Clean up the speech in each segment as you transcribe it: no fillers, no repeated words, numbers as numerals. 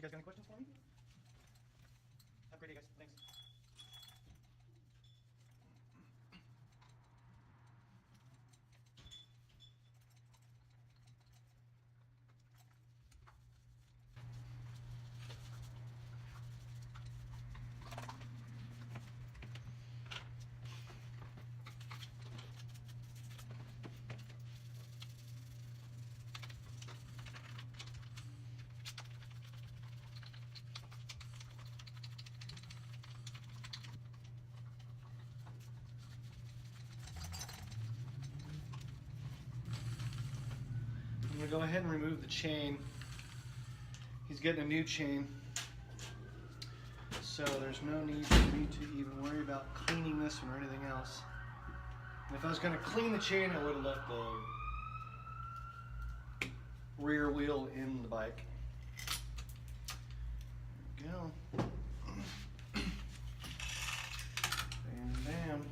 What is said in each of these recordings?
You guys got any questions for me? Have a great day, guys. Thanks. I'm going to go ahead and remove the chain. He's getting a new chain, so there's no need for me to even worry about cleaning this one or anything else. And if I was going to clean the chain, I would have left the rear wheel in the bike. There we go. Bam, bam.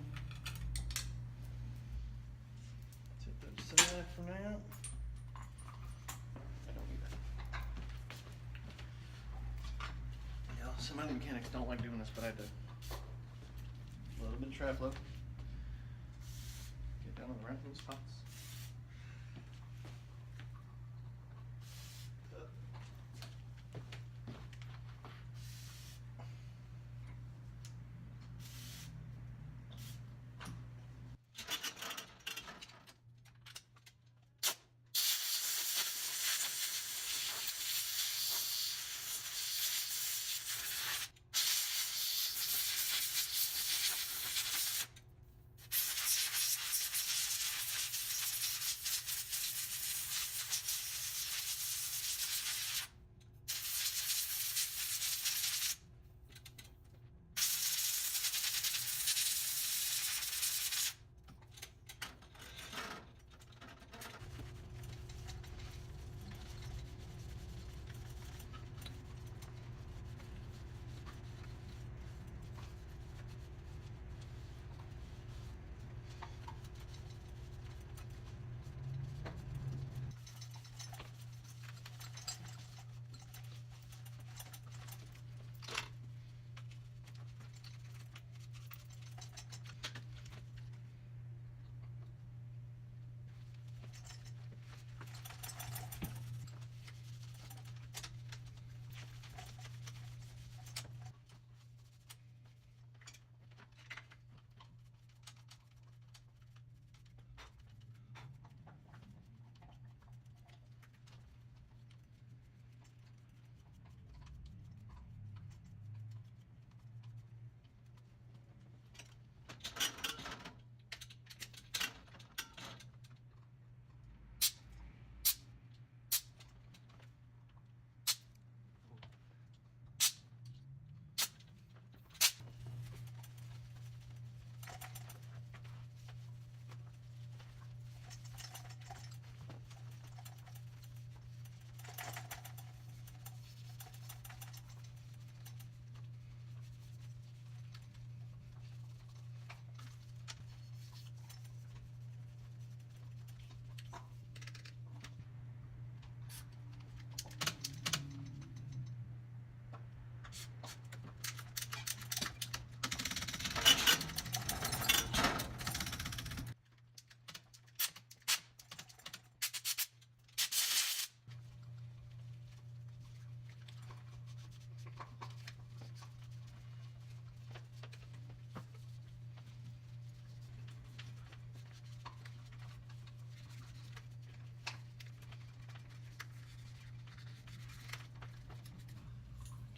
Tip that aside for now. I don't need that. You know, some other mechanics don't like doing this, but I do. A little bit of trap load. Get down on the right little spots.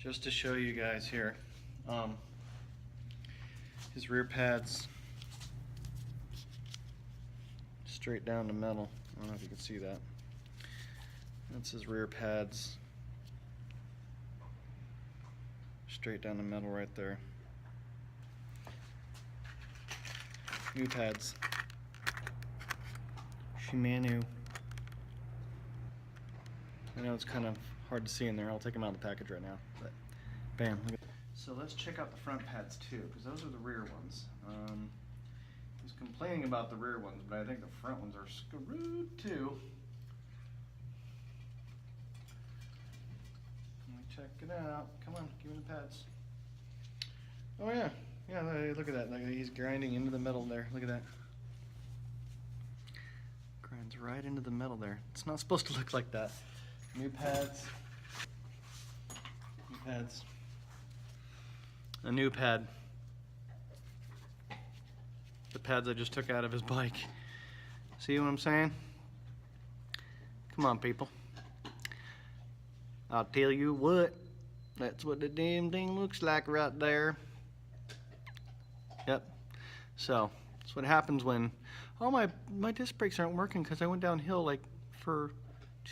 Just to show you guys here, his rear pads straight down to metal. I don't know if you can see that. That's his rear pads straight down to metal right there. New pads, Shimano. I know it's kind of hard to see in there. I'll take them out of the package right now. But bam. Look at. So let's check out the front pads too, because those are the rear ones. He was complaining about the rear ones, but I think the front ones are screwed too. Let me Check it out. Come on, give me the pads. Oh yeah, yeah. Look at that. Like he's grinding into the metal there. Look at that. Grinds right into the metal there. It's not supposed to look like that. New pads. New pads. A new pad. The pads I just took out of his bike. See what I'm saying? Come on, people. I'll tell you what. That's what the damn thing looks like right there. Yep. So that's what happens when, oh, my disc brakes aren't working because I went downhill like for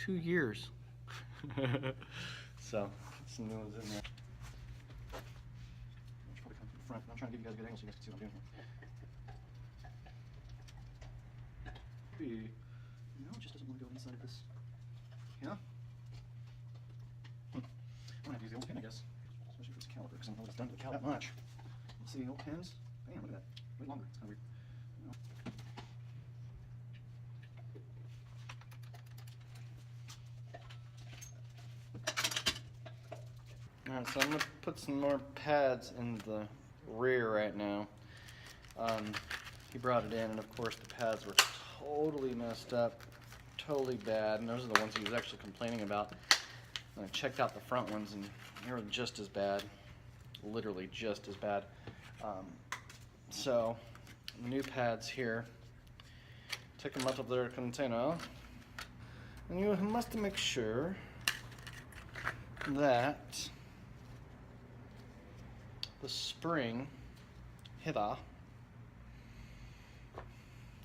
2 years. So some new ones in there. I should probably come from the front. I'm trying to give you guys a good angle so you guys can see what I'm doing here. No, it just doesn't want to go inside this. Yeah. I'm gonna have to use the old pin, I guess, especially for this caliper because I don't know what it's done to the caliper that much. Let's see, old pins. Bam, look at that. Way longer. It's kind of weird. Alright, so I'm going to put some more pads in the rear right now. He brought it in, and of course the pads were totally messed up, totally bad, and those are the ones he was actually complaining about. And I checked out the front ones, and they were just as bad, literally just as bad. So, the new pads here, take them out of their container, and you must make sure that the spring header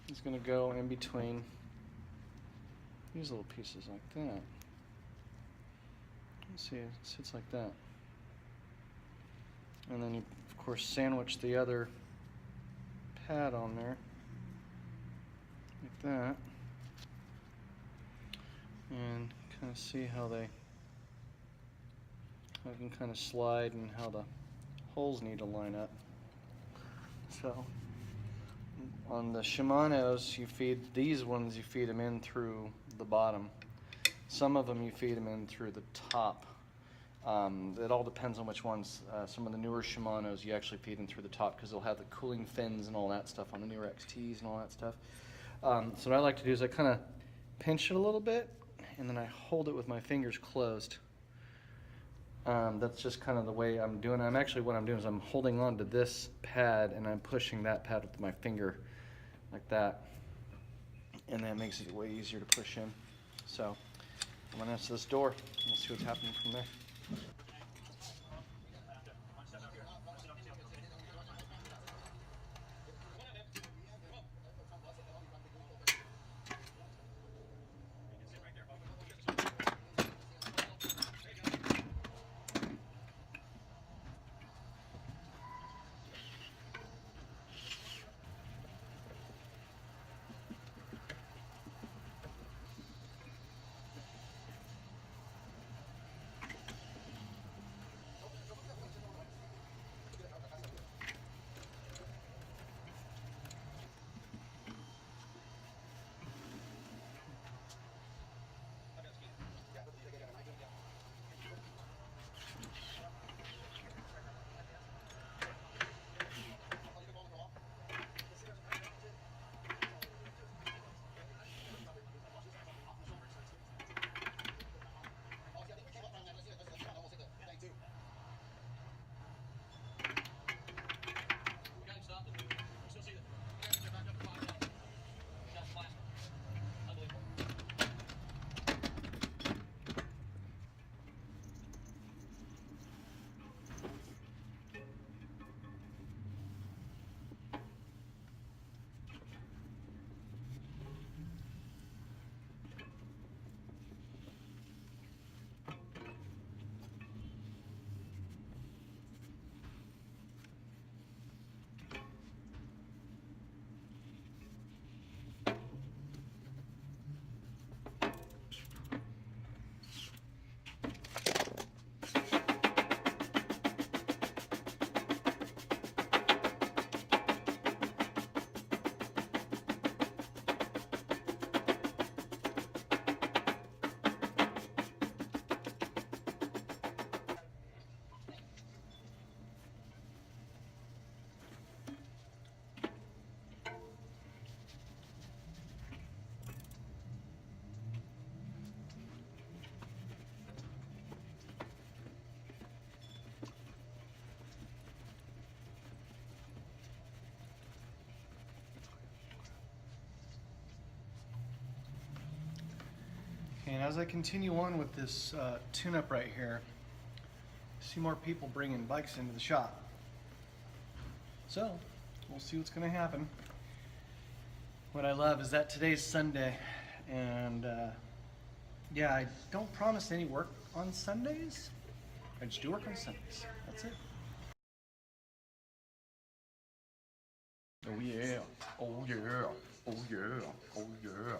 is going to go in between these little pieces like that. Let's see, it sits like that. And then you, of course, sandwich the other pad on there, like that. And kind of see how they, how it can kind of slide and how the holes need to line up. So, on the Shimano's, you feed these ones, you feed them in through the bottom. Some of them you feed them in through the top. It all depends on which ones. Some of the newer Shimano's you actually feed them through the top because they'll have the cooling fins and all that stuff on the newer XTs and all that stuff. So what I like to do is I kind of pinch it a little bit and then I hold it with my fingers closed. That's just kind of the way I'm doing it. What I'm doing is I'm holding on to this pad and I'm pushing that pad with my finger like that. And that makes it way easier to push in. So I'm gonna answer this door and we'll see what's happening from there. as I continue on with this tune-up right here, I see more people bringing bikes into the shop. So, we'll see what's going to happen. What I love is that today's Sunday, and yeah, I don't promise any work on Sundays. I just do work on Sundays. That's it. Oh yeah, oh yeah, oh yeah, oh yeah.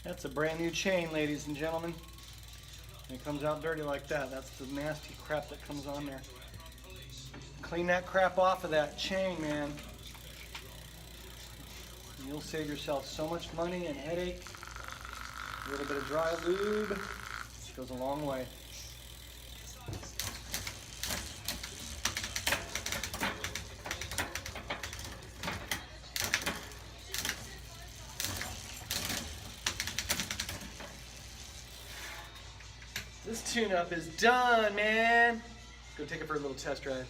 That's a brand new chain, ladies and gentlemen. And it comes out dirty like that. That's the nasty crap that comes on there. Clean that crap off of that chain, man. And you'll save yourself so much money and headache. A little bit of dry lube goes a long way. This tune-up is done, man. Let's go take it for a little test drive.